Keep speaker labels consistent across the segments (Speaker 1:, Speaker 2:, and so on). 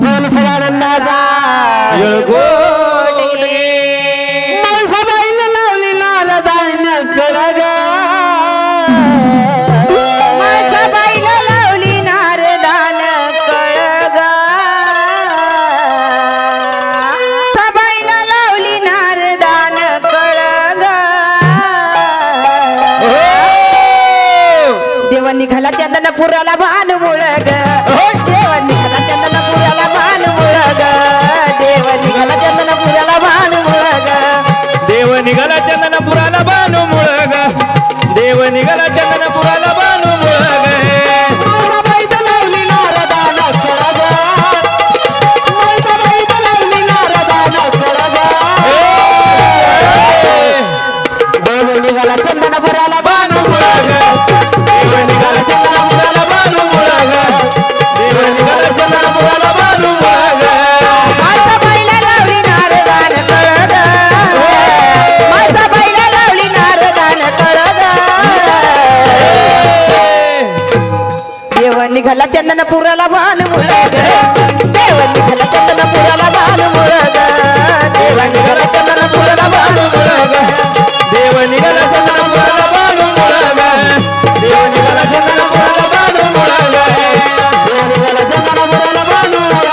Speaker 1: बोल सदानंदाचा माणसाबाईनं लावली नारदानं कळग
Speaker 2: माणसाबाईला लावली नारदानं कळग माणसाबाईला लावली नारदानं कळग देव निघाला चंदनपुराला भानुमुळग देव निघाला चंदनपुराला भानुमुळग देव निघाला चंदनपुराला भानुमुळग
Speaker 3: देव निघाला चंदनपुराला भानुमुळग देव निघाला चंदनपुराला भानुमुळग
Speaker 1: माणसाबाईनं लावली नारदानं कळग माणसाबाईनं लावली नारदानं कळग देव निघाला चंदनपुराला
Speaker 3: भानुमुळग देव निघाला चंदनपुराला भानुमुळग देव निघाला चंदनपुराला भानुमुळग
Speaker 2: माणसाबाईला लावली नारदानं कळग माणसाबाईला लावली नारदानं कळग देव निघाला चंदनपुराला भानुमुळग देव निघाला चंदनपुराला भानुमुळग देव निघाला चंदनपुराला भानुमुळग
Speaker 3: देव निघाला चंदनपुराला भानुमुळग देव निघाला चंदनपुराला भानुमुळग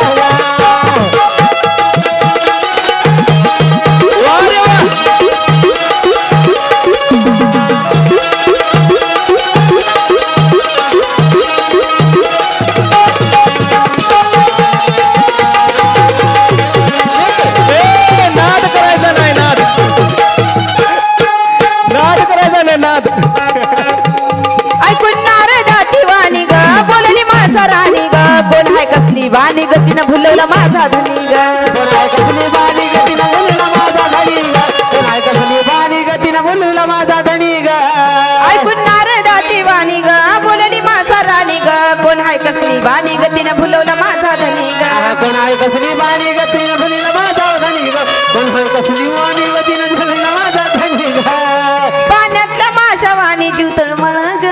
Speaker 3: वारे वा नाद करायचा नाही नाद नाद करायचा नाही नाद
Speaker 2: ऐकून नारदाची वाणी ग बोलली माझा राणी ग कोण हाय कसली वाणी ग तिनं भुलवला माझा धनी ग
Speaker 1: कसली बाणी गतीनं बोलला माझा धनी ग कसली बाणी गतीनं बोलला माझा धनी ग
Speaker 2: ऐकून नारदाची वाणी ग बोलली माझा राणी ग कोण हाय कसली वाणी ग तिनं भुलवला माझा धनी ग
Speaker 1: कोण आहे कसली बाणी गतीनं बोलला माझा धनी ग कोण आहे कसली बाणी गतीनं बोलला माझा धनी ग
Speaker 2: पाण्यातल्या माशा वाणी जीव तळमळ ग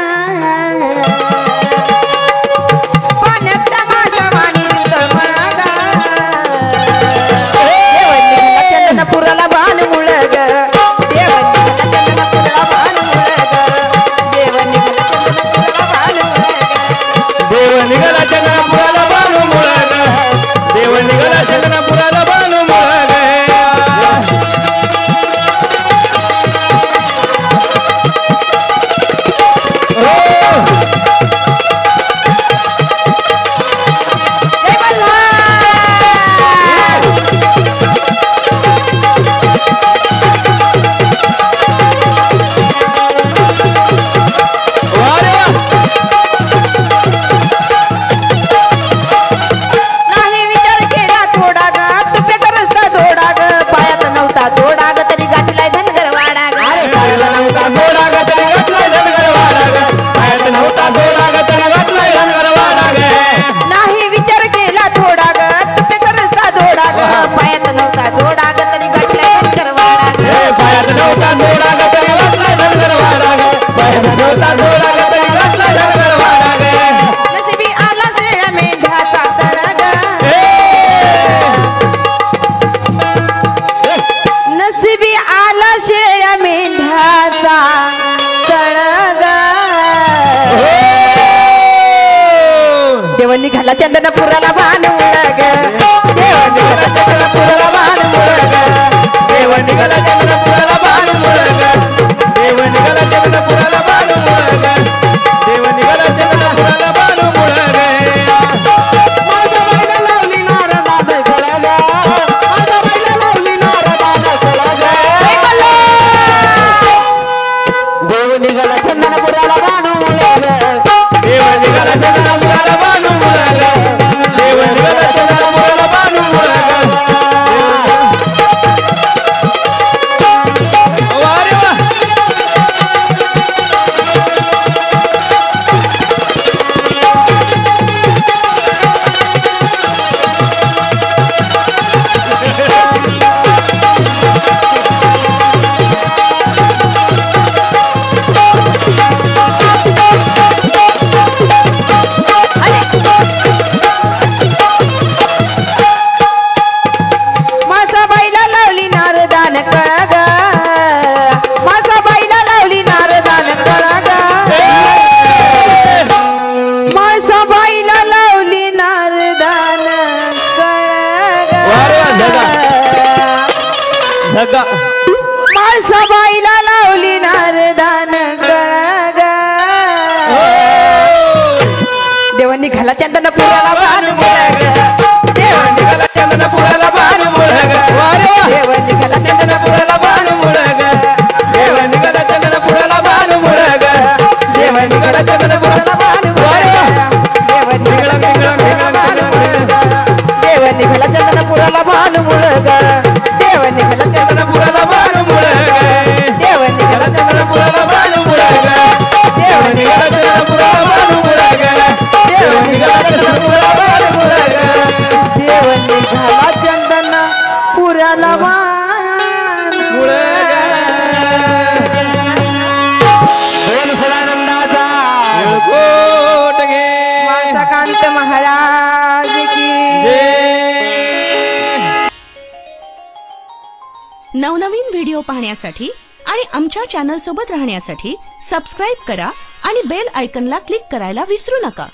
Speaker 2: पाण्यातल्या माशा वाणी जीव तळमळ ग देव निघाला चंदनपुराला भानुमुळ ग देव निघाला चंदनपुराला भानुमुळ ग देव निघाला चंदनपुराला भानुमुळ ग
Speaker 3: देव निघाला चंदनपुराला भानुमुळग देव निघाला चंदनपुराला भानुमुळग
Speaker 2: जय मल्हार
Speaker 3: वारे वा
Speaker 2: नाही विचार केला थोडा ग तुप्याचा रस्ता जोडा ग पायात नव्हता जोडा ग तरी गाठलाय धनगर वाडा ग
Speaker 3: पायात नव्हता जोडा ग तरी घातलाय धनगर वाडा ग पायात नव्हता जोडा ग तरी घातलाय धनगर वाडा ग
Speaker 2: नाही विचार केला थोडा ग तुप्याचा रस्ता जोडा ग पायात नव्हता जोडा ग तरी गाठलाय धनगर वाडा ग
Speaker 3: पायात नव्हता जोडा ग तरी घातलाय धनगर वाडा ग पायात नव्हता जोडा ग तरी घातलाय धनगर वाडा ग
Speaker 2: नशिबी आला शेळ्या मेंढ्याचा तळ ग नशिबी आला शेळ्या मेंढ्याचा तळ ग देव निघाला चंदनपुराला भानुमुळ ग देव निघाला चंदनपुराला भानुमुळ ग
Speaker 3: देव निघाला चंदनपुराला भानुमुळग देव निघाला चंदनपुराला भानुमुळग देव निघाला चंदनपुराला भानुमुळग
Speaker 1: माणसाबाईनं लावली नारदानं कळग माणसाबाईनं लावली नारदानं कळग
Speaker 2: जय मल्हार!
Speaker 1: देव निघाला चंदनपुराला भानुमुळग
Speaker 3: देव निघाला चंदनपुराला भानुमुळग देव निघाला झगा
Speaker 2: माळसाबाईला लावली नारदान गळग देव निघाला चंदन पुराला बाण मुळग देव
Speaker 3: निघाला चंदनपुराला बाण मुळग वारे वा
Speaker 2: देव निघाला
Speaker 3: चंदनपुराला बाण मुळग देव निघाला चंदनपुराला बाण मुळग देव निघाला चंदनपुराला बाण वारे वा
Speaker 2: देव निघाला देव निघाला चंदनपुराला बाण मुळग देव निघाला
Speaker 3: चंदनपुराला बाण मुळग
Speaker 2: देव निघाला
Speaker 3: चंदनपुराला बाण मुळग देव निघाला चंदनपुराला बाण मुळग देव निघाला चंदनपुराला बाण मुळग
Speaker 2: देव निघाला चंदन पुराला बाण
Speaker 3: मुळग
Speaker 1: बोल सदानंदाचा
Speaker 3: येळकोट घे
Speaker 2: माळसाकांत महाराज की
Speaker 4: नवनवीन व्हिडिओ पाहण्यासाठी आणि आमच्या चॅनल सोबत राहण्यासाठी सबस्क्राइब करा आणि बेल आयकॉनला क्लिक करायला विसरू नका.